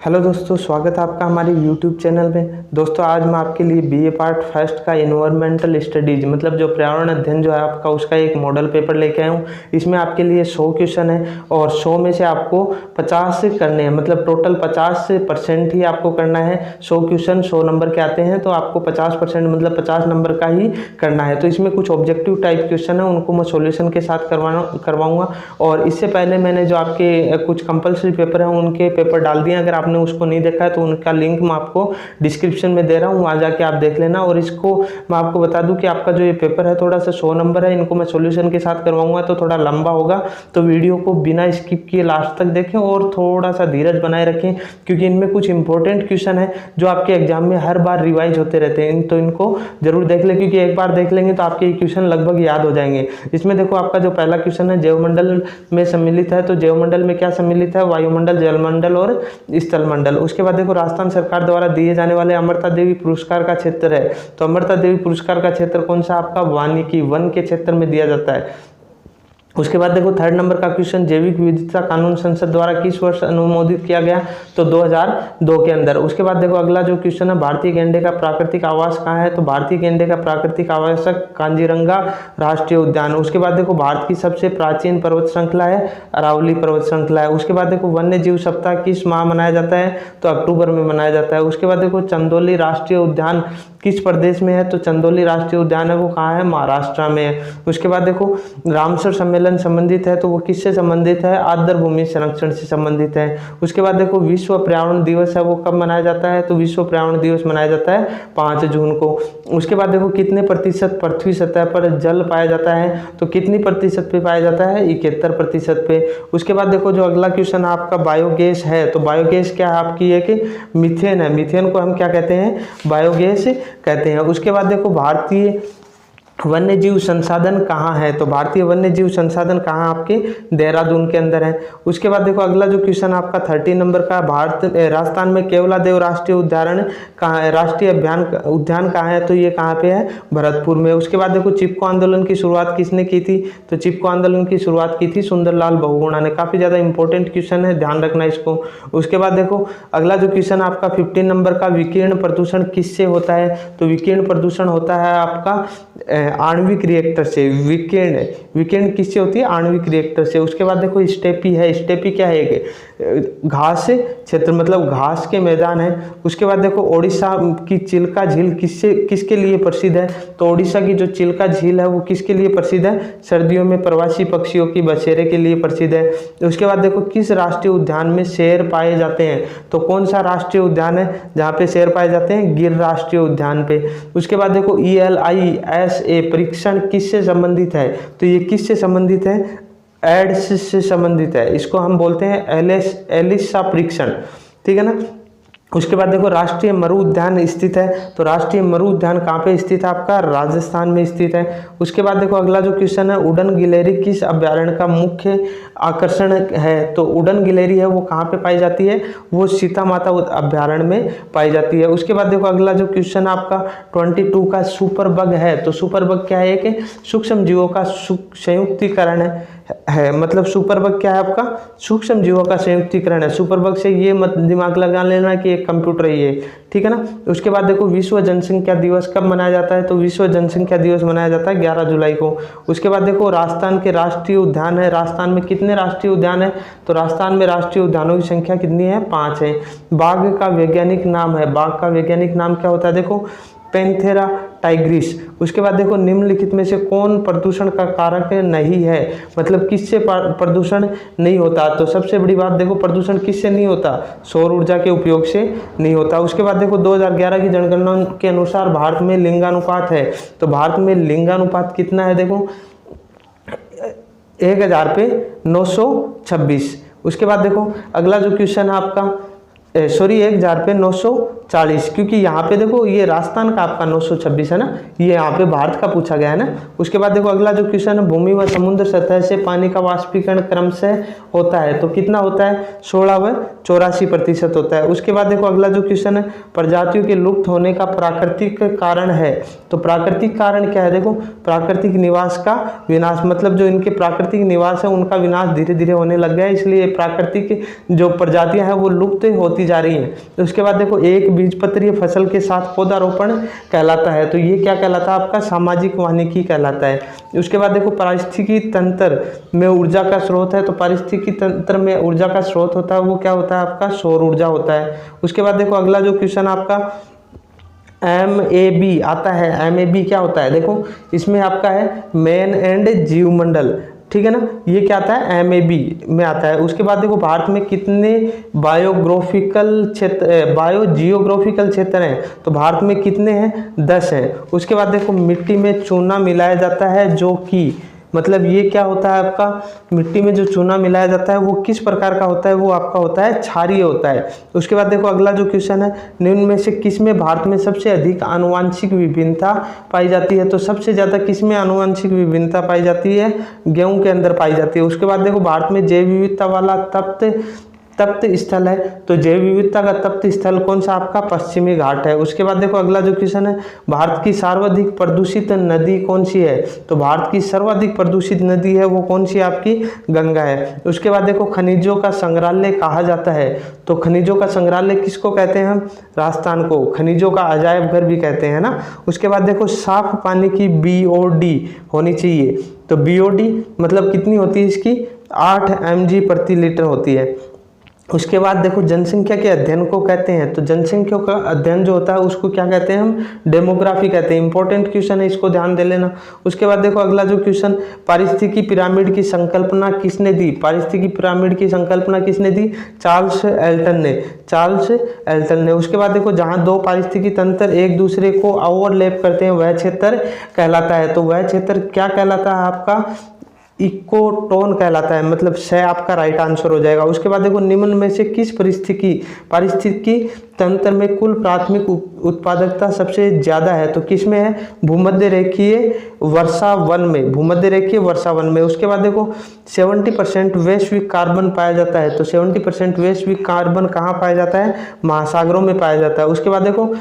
Hello दोस्तों, स्वागत है आपका हमारे YouTube चैनल में। दोस्तों आज मैं आपके लिए BA पार्ट फर्स्ट का इन्वायरमेंटल स्टडीज मतलब जो पर्यावरण अध्ययन जो है आपका उसका एक मॉडल पेपर लेके आया हूँ। इसमें आपके लिए 100 क्वेश्चन है और 100 में से आपको 50 करने हैं, मतलब टोटल 50% ही आपको करना है। 100 क्वेश्चन 100 नंबर के आते हैं तो आपको 50% मतलब 50 नंबर का ही करना है। तो इसमें कुछ ऑब्जेक्टिव टाइप क्वेश्चन है, उनको मैं सॉल्यूशन के साथ करवाऊँगा। और इससे पहले मैंने जो आपके कुछ कंपल्सरी पेपर हैं उनके पेपर डाल दिए। अगर आपने उसको नहीं देखा है तो उनका लिंक मैं आपको डिस्क्रिप्शन में दे रहा हूँ, वहाँ जाके आप देख लेना। और इसको मैं आपको बता दूं कि आपका जो ये पेपर है थोड़ा सा 100 नंबर है, इनको मैं सॉल्यूशन के साथ करवाऊंगा तो थोड़ा लंबा होगा। तो वीडियो को बिना स्किप किए लास्ट तक देखें और थोड़ा सा धीरज बनाए रखें, क्योंकि इनमें कुछ इंपॉर्टेंट क्वेश्चन है जो आपके एग्जाम में हर बार रिवाइज होते रहते हैं। तो इनको जरूर देख लें, क्योंकि एक बार देख लेंगे तो आपके ये क्वेश्चन लगभग याद हो जाएंगे। इसमें देखो आपका जो पहला क्वेश्चन है जैवमंडल में सम्मिलित है, तो जैवमंडल में क्या सम्मिलित है? वायुमंडल, जलमंडल और स्थलमंडल। उसके बाद देखो राजस्थान सरकार द्वारा दिए जाने वाले अमृता देवी पुरस्कार का क्षेत्र है, तो अमृता देवी पुरस्कार का क्षेत्र कौन सा? आपका वानिकी वन के क्षेत्र में दिया जाता है। उसके बाद देखो थर्ड नंबर का क्वेश्चन, जैविक विविधता कानून संसद द्वारा किस वर्ष अनुमोदित किया गया? तो 2002 के अंदर। उसके बाद देखो अगला जो क्वेश्चन है, भारतीय गैंडे का प्राकृतिक आवास कहाँ है? तो भारतीय गैंडे का प्राकृतिक आवास कांजीरंगा राष्ट्रीय उद्यान। उसके बाद देखो भारत की सबसे प्राचीन पर्वत श्रृंखला है अरावली पर्वत श्रृंखला है। उसके बाद देखो वन्य जीव सप्ताह किस माह मनाया जाता है? तो अक्टूबर में मनाया जाता है। उसके बाद देखो चंदौली राष्ट्रीय उद्यान किस प्रदेश में है? तो चंदौली राष्ट्रीय उद्यान है वो कहाँ है? महाराष्ट्र में है। उसके बाद देखो रामसर सम्मेलन संबंधित है, तो वो किससे संबंधित है? आर्द्र भूमि संरक्षण से संबंधित है। उसके बाद देखो विश्व पर्यावरण दिवस है वो कब मनाया जाता है? तो विश्व पर्यावरण दिवस मनाया जाता है 5 जून को। उसके बाद देखो कितने प्रतिशत पृथ्वी सतह पर जल पाया जाता है? तो कितनी प्रतिशत पे पाया जाता है? 71% पे। उसके बाद देखो जो अगला क्वेश्चन आपका बायोगैस है, तो बायोगैस क्या है आपकी? एक मीथेन है। मीथेन को हम क्या कहते हैं? बायोगैस कहते हैं। उसके बाद देखो भारतीय वन्य जीव संसाधन कहाँ है? तो भारतीय वन्य जीव संसाधन कहाँ? आपके देहरादून के अंदर है। उसके बाद देखो अगला जो क्वेश्चन आपका 30 नंबर का, राजस्थान में केवलादेव राष्ट्रीय उद्यान कहाँ है? राष्ट्रीय उद्यान कहाँ है? तो ये कहाँ पे है? भरतपुर में। उसके बाद देखो चिपको आंदोलन की शुरुआत किसने की थी? तो चिपको आंदोलन की शुरुआत की थी सुंदरलाल बहुगुणा ने। काफी ज्यादा इंपॉर्टेंट क्वेश्चन है, ध्यान रखना इसको। उसके बाद देखो अगला जो क्वेश्चन आपका 15 नंबर का, विकिरण प्रदूषण किससे होता है? तो विकिरण प्रदूषण होता है आपका आणविक रिएक्टर से। विकिरण किससे होती है? आणविक रिएक्टर से। उसके बाद देखो स्टेपी है। स्टेपी क्या है? घास क्षेत्र मतलब घास के मैदान है। उसके बाद देखो ओडिशा की चिल्का झील किसके लिए प्रसिद्ध है? तो ओडिशा की जो चिल्का झील है वो किसके लिए प्रसिद्ध है? सर्दियों में प्रवासी पक्षियों की बसेरे के लिए प्रसिद्ध है। उसके बाद देखो किस राष्ट्रीय उद्यान में शेर पाए जाते हैं? तो कौन सा राष्ट्रीय उद्यान है जहाँ पे शेर पाए जाते हैं? गिर राष्ट्रीय उद्यान पे। उसके बाद देखो ELISA परीक्षण किससे संबंधित है? तो ये किससे संबंधित है? एड्स से संबंधित है। इसको हम बोलते हैं एलिसा परीक्षण, ठीक है ना। उसके बाद देखो राष्ट्रीय मरु उद्यान स्थित है, तो राष्ट्रीय मरु उद्यान कहाँ पे स्थित है? आपका राजस्थान में स्थित है। उसके बाद देखो अगला जो क्वेश्चन है, उड़न गिलहरी किस अभ्यारण्य का मुख्य आकर्षण है? तो उड़न गिलहरी है वो कहाँ पे पाई जाती है? वो सीता माता अभ्यारण्य में पाई जाती है। उसके बाद देखो अगला जो क्वेश्चन आपका 22 का, सुपर बग है, तो सुपर बग क्या है? कि सूक्ष्म जीवों का संयुक्तिकरण है। मतलब सुपर बग क्या है आपका? सूक्ष्म जीवों का संयुक्तिकरण है। सुपर बग से ये मत दिमाग लगा लेना कि एक कंप्यूटर ही है, ठीक है ना। उसके बाद देखो विश्व जनसंख्या दिवस कब मनाया जाता है? तो विश्व जनसंख्या दिवस मनाया जाता है 11 जुलाई को। उसके बाद देखो राजस्थान के राष्ट्रीय उद्यान है। राजस्थान में कितने राष्ट्रीय उद्यान है? तो राजस्थान में राष्ट्रीय उद्यानों की संख्या कितनी है? 5 है। बाघ का वैज्ञानिक नाम है। बाघ का वैज्ञानिक नाम क्या होता है? देखो पैंथेरा टाइग्रिस। उसके बाद देखो निम्नलिखित में से कौन प्रदूषण का कारक नहीं है? मतलब किससे प्रदूषण नहीं होता? तो सबसे बड़ी बात देखो प्रदूषण किससे नहीं होता? सौर ऊर्जा के उपयोग से नहीं होता। उसके बाद देखो 2011 की जनगणना के अनुसार भारत में लिंगानुपात है, तो भारत में लिंगानुपात कितना है? देखो 1000 पे 926। उसके बाद देखो अगला जो क्वेश्चन है आपका 1000 पे 940, क्योंकि यहाँ पे देखो ये राजस्थान का आपका 926 है ना, ये यहाँ पे भारत का पूछा गया है ना। उसके बाद देखो अगला जो क्वेश्चन है, भूमि व समुद्र सतह से पानी का वाष्पीकरण क्रमशः होता है, तो कितना होता है? 16 व 84% होता है। उसके बाद देखो अगला जो क्वेश्चन है, प्रजातियों के लुप्त होने का प्राकृतिक कारण है, तो प्राकृतिक कारण क्या है? देखो प्राकृतिक निवास का विनाश, मतलब जो इनके प्राकृतिक निवास है उनका विनाश धीरे धीरे होने लग गया है, इसलिए प्राकृतिक जो प्रजातियां हैं वो लुप्त होती होती जा रही हैं। तो उसके बाद देखो एक बीजपत्रीय फसल के साथ पौधारोपण कहलाता है, तो ये क्या कहलाता है आपका सामाजिक वानिकी कहलाता है। उसके बाद देखो पारिस्थितिकी तंत्र में ऊर्जा का स्रोत है, तो पारिस्थितिकी तंत्र में ऊर्जा का स्रोत होता है वो क्या होता है आपका सौर ऊर्जा होता है। उसके बाद देखो अगला जो क्वेश्चन आपका MAB आता है, MAB क्या होता है, देखो इसमें आपका है मैन एंड जीवमंडल, ठीक है ना, ये क्या आता है MAB में आता है। उसके बाद देखो भारत में कितने बायोजियोग्राफिकल क्षेत्र हैं, तो भारत में कितने हैं 10 हैं। उसके बाद देखो मिट्टी में चूना मिलाया जाता है जो कि मतलब ये क्या होता है आपका मिट्टी में जो चूना मिलाया जाता है वो किस प्रकार का होता है, वो आपका होता है क्षारीय होता है। उसके बाद देखो अगला जो क्वेश्चन है निम्न में से किस में भारत में सबसे अधिक आनुवांशिक विभिन्नता पाई जाती है, तो सबसे ज़्यादा किस में आनुवांशिक विभिन्नता पाई जाती है, गेहूं के अंदर पाई जाती है। उसके बाद देखो भारत में जैव विविधता वाला तप्त स्थल है, तो जैव विविधता का तप्त स्थल कौन सा आपका पश्चिमी घाट है। उसके बाद देखो अगला जो क्वेश्चन है भारत की सर्वाधिक प्रदूषित नदी कौन सी है, तो भारत की सर्वाधिक प्रदूषित नदी है वो कौन सी आपकी गंगा है। उसके बाद देखो खनिजों का संग्रहालय कहा जाता है, तो खनिजों का संग्रहालय किसको कहते हैं हम, राजस्थान को खनिजों का अजायब घर भी कहते हैं ना। उसके बाद देखो साफ पानी की BOD होनी चाहिए, तो BOD मतलब कितनी होती है इसकी 8 mg प्रति लीटर होती है। उसके बाद देखो जनसंख्या के अध्ययन को कहते हैं, तो जनसंख्या का अध्ययन जो होता है उसको क्या कहते हैं हम डेमोग्राफी कहते हैं। इंपॉर्टेंट क्वेश्चन है, इसको ध्यान दे लेना। उसके बाद देखो अगला जो क्वेश्चन पारिस्थितिकी पिरामिड की संकल्पना किसने दी, पारिस्थितिकी पिरामिड की संकल्पना किसने दी, चार्ल्स एल्टन ने। उसके बाद देखो जहाँ दो पारिस्थितिकी तंत्र एक दूसरे को ओवरलैप करते हैं वह क्षेत्र कहलाता है, तो वह क्षेत्र क्या कहलाता है आपका इकोटोन कहलाता है, मतलब से आपका राइट आंसर हो जाएगा। उसके बाद देखो निम्न में से किस पारिस्थितिकी तंत्र में कुल प्राथमिक उत्पादकता सबसे ज्यादा है, तो किस में है, भूमध्य रेखीय वर्षा वन में, भूमध्य रेखीय वर्षा वन में। उसके बाद देखो 70% वैश्विक कार्बन पाया जाता है, तो 70% वैश्विक कार्बन कहाँ पाया जाता है, महासागरों में पाया जाता है। उसके बाद देखो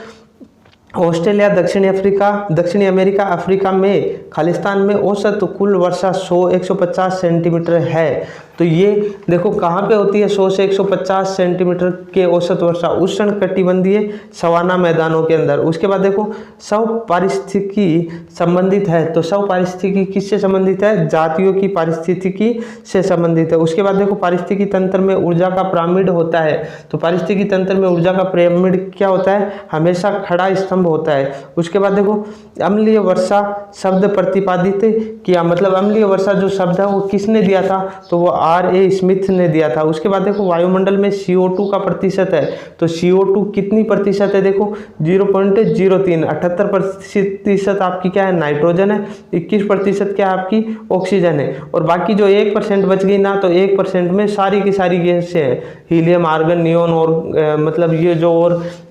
ऑस्ट्रेलिया दक्षिणी अमेरिका अफ्रीका में खालिस्तान में औसत कुल वर्षा 150 सेंटीमीटर है, तो ये देखो कहाँ पे होती है 100 से 150 सेंटीमीटर के औसत वर्षा, उष्ण कटिबंधीय सवाना मैदानों के अंदर। उसके बाद देखो सब पारिस्थितिकी संबंधित है, तो सब पारिस्थितिकी किससे संबंधित है, जातियों की पारिस्थितिकी से संबंधित है। उसके बाद देखो पारिस्थितिकी तंत्र में ऊर्जा का पिरामिड होता है, तो पारिस्थितिकी तंत्र में ऊर्जा का पिरामिड क्या होता है, हमेशा खड़ा स्तंभ होता है। उसके बाद देखो अम्लीय वर्षा शब्द प्रतिपादित किया, मतलब अम्लीय वर्षा जो शब्द है वो किसने दिया था, तो वो RA स्मिथ ने दिया था। उसके बाद देखो वायुमंडल में CO2 का प्रतिशत है, तो CO2 कितनी प्रतिशत है, देखो 0.03, 78% आपकी क्या है नाइट्रोजन है, 21% क्या है आपकी ऑक्सीजन है, और बाकी जो 1% बच गई ना, तो 1% में सारी की सारी गैस है, हीलियम आर्गन नियोन और मतलब ये जो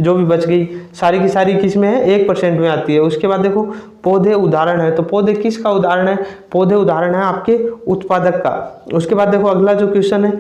भी बच गई सारी की सारी किस में है 1% में आती है। उसके बाद देखो पौधे उदाहरण है, तो पौधे किसका उदाहरण है, पौधे उदाहरण है आपके उत्पादक का। उसके बाद देखो अगला जो क्वेश्चन है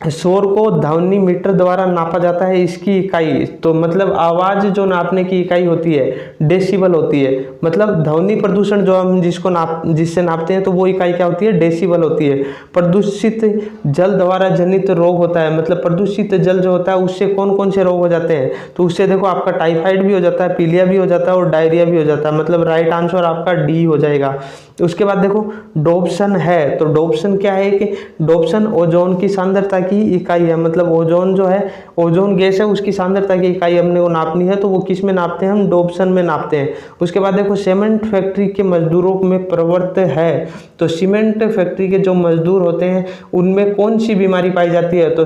शोर को ध्वनि मीटर द्वारा नापा जाता है, इसकी इकाई, तो मतलब आवाज जो नापने की इकाई होती है डेसिबल होती है, मतलब ध्वनि प्रदूषण जो हम जिससे नापते हैं तो वो इकाई क्या होती है, डेसिबल होती है। प्रदूषित जल द्वारा जनित रोग होता है, मतलब प्रदूषित जल जो होता है उससे कौन कौन से रोग हो जाते हैं, तो उससे देखो आपका टाइफाइड भी हो जाता है, पीलिया भी हो जाता है और डायरिया भी हो जाता है, मतलब राइट आंसर आपका D हो जाएगा। उसके बाद देखो डोप्सन है, तो डोप्सन क्या है कि डोप्सन ओजोन की सांद्रता की इकाई है, मतलब ओजोन जो है ओजोन गैस है उसकी सांद्रता की इकाई हमने को नापनी है, तो वो किस में नापते हैं हम डोप्सन में नापते हैं। उसके बाद देखो सीमेंट फैक्ट्री के मजदूरों में प्रवृत्त है, तो सीमेंट फैक्ट्री के जो मजदूर होते हैं उनमें कौन सी बीमारी पाई जाती है, तो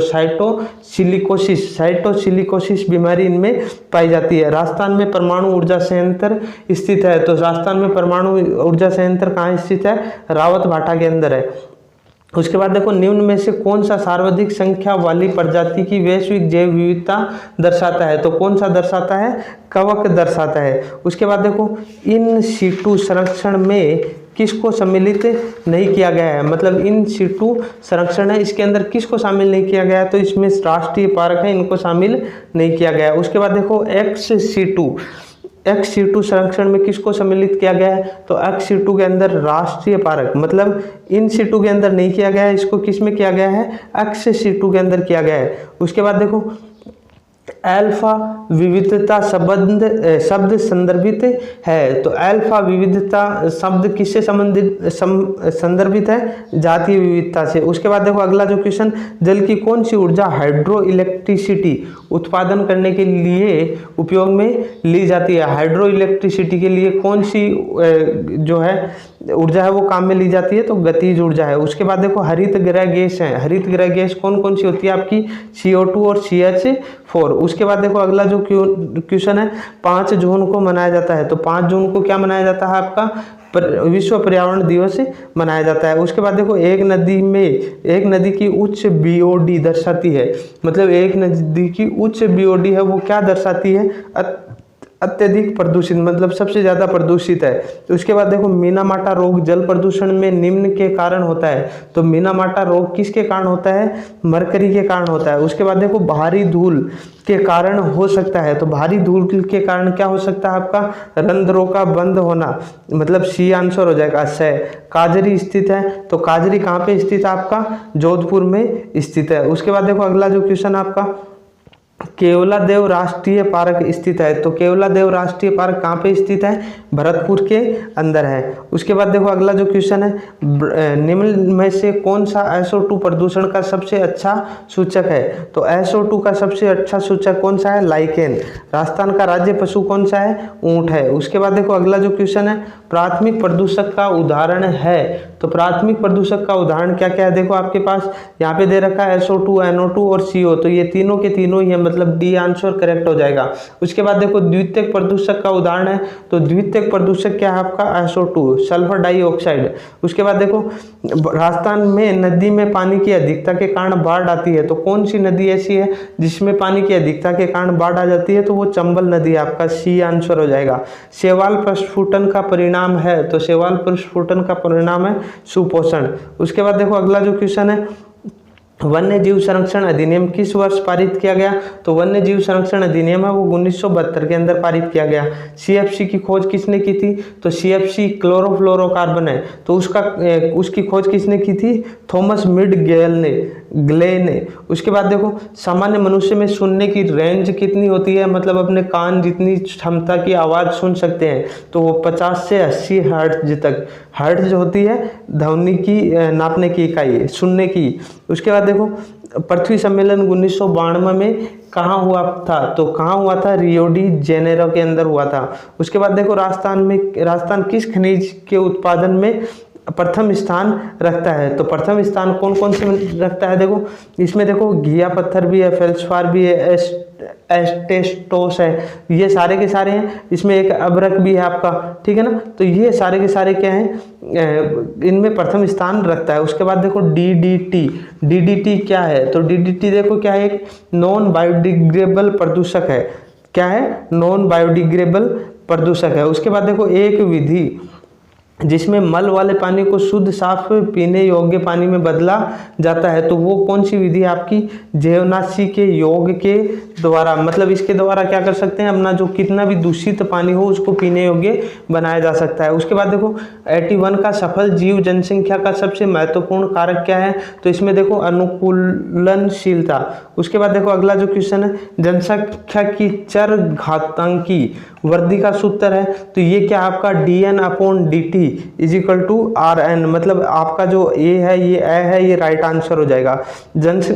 साइटोसिलिकोसिस बीमारी इनमें पाई जाती है। राजस्थान में परमाणु ऊर्जा संयंत्र स्थित है, तो राजस्थान में परमाणु ऊर्जा संयंत्र कहाँ स्थित है, रावत भाटा के अंदर है। उसके बाद देखो निम्न में से कौन सा सर्वाधिक संख्या वाली प्रजाति की वैश्विक जैव विविधता दर्शाता है, तो कौन सा दर्शाता है, कवक दर्शाता है। उसके बाद देखो इन सीटू संरक्षण में किसको सम्मिलित नहीं किया गया है, मतलब इन सीटू संरक्षण है इसके अंदर किसको शामिल नहीं किया गया है, तो इसमें राष्ट्रीय पार्क है इनको शामिल नहीं किया गया है। उसके बाद देखो एक्स-सीटू संरक्षण में किसको सम्मिलित किया गया है, तो एक्स-सीटू के अंदर राष्ट्रीय पार्क, मतलब इन सीटू के अंदर नहीं किया गया है, इसको किस में किया गया है, एक्स-सीटू के अंदर किया गया है। उसके बाद देखो अल्फा विविधता शब्द संदर्भित है। तो अल्फा विविधता शब्द किससे संदर्भित है? जातीय विविधता से। उसके बाद देखो अगला जो क्वेश्चन, जल की कौन सी ऊर्जा हाइड्रो इलेक्ट्रिसिटी उत्पादन करने के लिए उपयोग में ली जाती है? हाइड्रो इलेक्ट्रिसिटी के लिए कौन सी जो है ऊर्जा है वो काम में ली जाती है? तो गतिज ऊर्जा है। उसके बाद देखो हरित गृह गैस है। हरित गृह गैस कौन कौन सी होती है आपकी? CO2 और CH4। उसके बाद देखो अगला जो क्वेश्चन है, 5 जून को मनाया जाता है। तो 5 जून को क्या मनाया जाता है आपका? विश्व पर्यावरण दिवस मनाया जाता है। उसके बाद देखो एक नदी की उच्च BOD दर्शाती है। मतलब एक नदी की उच्च BOD है वो क्या दर्शाती है? अत्यधिक प्रदूषित, मतलब सबसे ज्यादा प्रदूषित है। तो उसके बाद देखो मिनामाटा रोग जल प्रदूषण में निम्न के कारण होता है। तो मिनामाटा रोग किसके कारण होता है? मरकरी के कारण होता है। उसके बाद देखो भारी धूल के कारण हो सकता है। तो भारी धूल के कारण क्या हो सकता है आपका? रंध्रों का बंद होना, मतलब C आंसर हो जाएगा। काजरी स्थित है। तो काजरी कहाँ पे स्थित है आपका? जोधपुर में स्थित है। उसके बाद देखो अगला जो क्वेश्चन आपका, केवलादेव राष्ट्रीय पार्क स्थित है। तो केवलादेव राष्ट्रीय पार्क कहाँ पे स्थित है? भरतपुर के अंदर है। उसके बाद देखो अगला जो क्वेश्चन है, निम्न में से कौन सा SO2 प्रदूषण का सबसे अच्छा सूचक है? तो SO2 का सबसे अच्छा सूचक कौन सा है? लाइकेन। राजस्थान का राज्य पशु कौन सा है? ऊंट है। उसके बाद देखो अगला जो क्वेश्चन है, प्राथमिक प्रदूषक का उदाहरण है। तो प्राथमिक प्रदूषक का उदाहरण क्या क्या है? देखो आपके पास यहाँ पे दे रखा है SO2, NO2 और CO। तो ये तीनों के तीनों ही है, मतलब D आंसर करेक्ट हो जाएगा। उसके बाद देखो द्वितीयक प्रदूषक का उदाहरण है। तो द्वितीयक प्रदूषक क्या है आपका? SO2, sulphur dioxide. उसके बाद देखो राजस्थान में नदी में पानी की अधिकता के कारण बाढ़ आती है। तो कौन सी नदी ऐसी है जिसमें पानी की अधिकता के कारण बाढ़ आ जाती है? तो वो चंबल नदी है। आपका C आंसर हो जाएगा। शैवाल प्रस्फुटन का परिणाम है। तो शैवाल प्रस्फुटन का परिणाम है सुपोषण। उसके बाद देखो अगला जो क्वेश्चन है, वन्य जीव संरक्षण अधिनियम किस वर्ष पारित किया गया? तो वन्य जीव संरक्षण अधिनियम है वो 1972 के अंदर पारित किया गया। CFC की खोज किसने की थी? तो CFC क्लोरोफ्लोरोकार्बन है। तो उसकी खोज किसने की थी? थॉमस मिड ग्ले ने। उसके बाद देखो सामान्य मनुष्य में सुनने की रेंज कितनी होती है? मतलब अपने कान जितनी क्षमता की आवाज सुन सकते हैं तो वो 50 से 80 हर्ट्ज तक। हर्ट्ज होती है ध्वनि की नापने की इकाई, सुनने की। उसके बाद देखो पृथ्वी सम्मेलन 1992 में कहाँ हुआ था? तो कहाँ हुआ था? रियो डी जेनेरो के अंदर हुआ था। उसके बाद देखो राजस्थान किस खनिज के उत्पादन में प्रथम स्थान रखता है? तो प्रथम स्थान कौन कौन से रखता है? देखो इसमें देखो घिया पत्थर भी है, फेल्सफार भी है, एस्टेस्टोस है, ये सारे के सारे हैं। इसमें एक अब्रक भी है आपका, ठीक है ना। तो ये सारे के सारे क्या हैं? इनमें प्रथम स्थान रखता है। उसके बाद देखो DDT क्या है? तो DDT देखो क्या है? एक नॉन बायोडिग्रेडेबल प्रदूषक है। क्या है? नॉन बायोडिग्रेडेबल प्रदूषक है। उसके बाद देखो एक विधि जिसमें मल वाले पानी को शुद्ध साफ पीने योग्य पानी में बदला जाता है, तो वो कौन सी विधि आपकी? जेवनासी के योग के द्वारा। मतलब इसके द्वारा क्या कर सकते हैं? अपना जो कितना भी दूषित पानी हो उसको पीने योग्य बनाया जा सकता है। उसके बाद देखो 81 का सफल जीव जनसंख्या का सबसे महत्वपूर्ण कारक क्या है? तो इसमें देखो अनुकूलनशीलता। उसके बाद देखो अगला जो क्वेश्चन है, जनसंख्या की चर घातांकी वृद्धि का सूत्र है। तो ये क्या आपका? DN/DT = RN। मतलब आपका जो A है ये राइट आंसर हो जाएगा।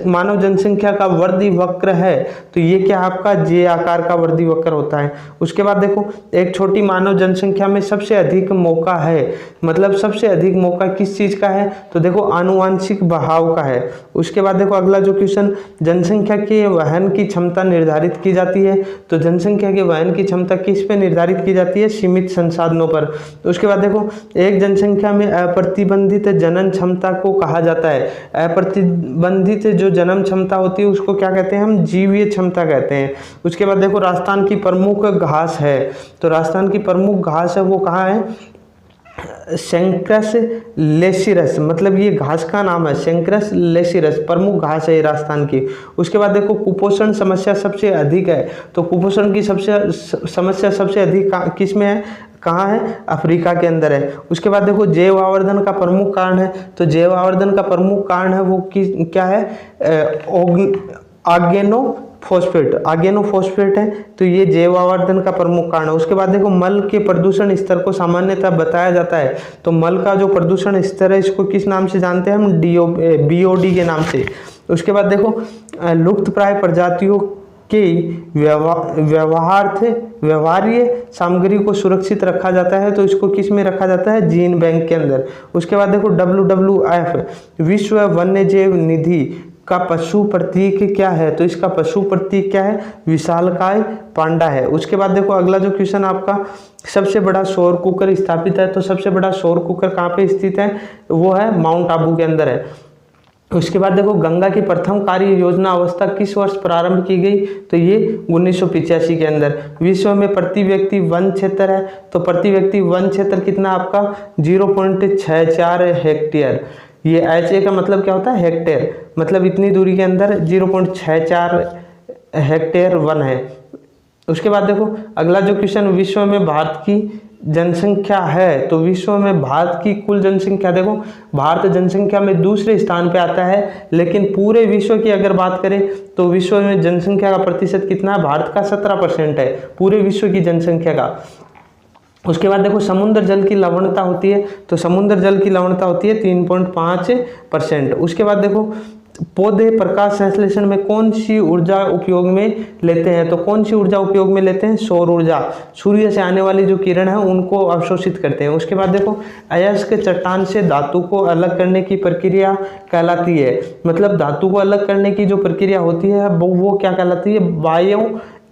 मानव जनसंख्या का वृद्धि वक्र है तो ये क्या आपका? J आकार का वृद्धि वक्र होता है। उसके बाद देखो एक छोटी मानव जनसंख्या में सबसे अधिक मौका है। मतलब सबसे अधिक मौका किस चीज का है? तो देखो आनुवांशिक बहाव का है। उसके बाद देखो अगला जो क्वेश्चन, जनसंख्या के वहन की क्षमता निर्धारित की जाती है। तो जनसंख्या के वहन की क्षमता किस पे निर्धारित की जाती है? सीमित संसाधनों पर। तो उसके बाद देखो एक जनसंख्या में अप्रतिबंधित जनन क्षमता को कहा जाता है। अप्रतिबंधित जो जन्म क्षमता होती है उसको क्या कहते हैं? हम जीवीय क्षमता कहते हैं। उसके बाद देखो राजस्थान की प्रमुख घास है। तो राजस्थान की प्रमुख घास है वो कहाँ है? सेंक्रस लेसिरस। मतलब ये घास का नाम है, सेंक्रस लेसिरस, प्रमुख घास है राजस्थान की। उसके बाद देखो कुपोषण समस्या सबसे अधिक है। तो कुपोषण की समस्या सबसे अधिक किस में है? कहाँ है? अफ्रीका के अंदर है। उसके बाद देखो जैव आवर्धन का प्रमुख कारण है। तो जैव आवर्धन का प्रमुख कारण है वो क्या है? फॉस्फेट, ऑर्गेनोफॉस्फेट है, तो ये जैव आवर्धन का प्रमुख कारण है। उसके बाद देखो मल के प्रदूषण स्तर को सामान्यतः बताया जाता है, तो मल का जो प्रदूषण स्तर है इसको किस नाम से जानते हैं हम, BOD के नाम से। उसके बाद देखो लुप्त प्राय प्रजातियों के व्यवहार्य सामग्री को सुरक्षित रखा जाता है, तो इसको किस में रखा जाता है, जीन बैंक के अंदर। उसके बाद देखो WWF विश्व वन्य जीव निधि का पशु प्रतीक क्या है, तो इसका पशु प्रतीक क्या है, विशालकाय पांडा है। उसके बाद देखो अगला जो क्वेश्चन आपका, सबसे बड़ा सौर कुकर स्थापित है, तो सबसे बड़ा सौर कुकर कहाँ पे स्थित है, वो है माउंट आबू के अंदर है। उसके बाद देखो गंगा की प्रथम कार्य योजना अवस्था किस वर्ष प्रारंभ की गई, तो ये 1985 के अंदर। विश्व में प्रति व्यक्ति वन क्षेत्र है, तो प्रति व्यक्ति वन क्षेत्र कितना आपका 0.64 हेक्टेयर। ये HA का मतलब क्या होता है, हेक्टेयर, मतलब इतनी दूरी के अंदर 0.64 हेक्टेयर वन है। उसके बाद देखो अगला जो क्वेश्चन, विश्व में भारत की जनसंख्या है, तो विश्व में भारत की कुल जनसंख्या, देखो भारत जनसंख्या में दूसरे स्थान पे आता है, लेकिन पूरे विश्व की अगर बात करें तो विश्व में जनसंख्या का प्रतिशत कितना है, भारत का 17% है पूरे विश्व की जनसंख्या का। उसके बाद देखो समुद्र जल की लवणता होती है, तो समुद्र जल की लवणता होती है 3.5%। उसके बाद देखो पौधे प्रकाश संश्लेषण में कौन सी ऊर्जा उपयोग में लेते हैं, तो कौन सी ऊर्जा उपयोग में लेते हैं, सौर ऊर्जा। सूर्य से आने वाली जो किरण है उनको अवशोषित करते हैं। उसके बाद देखो अयस्क चट्टान से धातु को अलग करने की प्रक्रिया कहलाती है, मतलब धातु को अलग करने की जो प्रक्रिया होती है वो क्या कहलाती है, बायो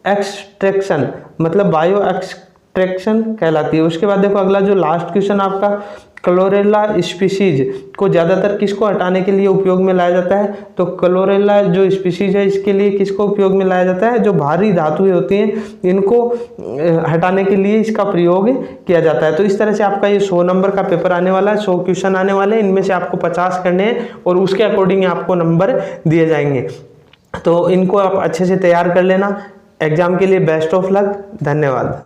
एक्सट्रैक्शन, मतलब बायो एक्सट्रैक्शन कहलाती है। उसके बाद देखो अगला जो लास्ट क्वेश्चन आपका, क्लोरेला स्पीशीज को ज़्यादातर किसको हटाने के लिए उपयोग में लाया जाता है, तो क्लोरेला जो स्पीशीज है इसके लिए किसको उपयोग में लाया जाता है, जो भारी धातुएं होती हैं इनको हटाने के लिए इसका प्रयोग किया जाता है। तो इस तरह से आपका ये 100 नंबर का पेपर आने वाला है, 100 क्वेश्चन आने वाले हैं, इनमें से आपको 50 करने हैं और उसके अकॉर्डिंग आपको नंबर दिए जाएंगे। तो इनको आप अच्छे से तैयार कर लेना। एग्जाम के लिए बेस्ट ऑफ लक, धन्यवाद।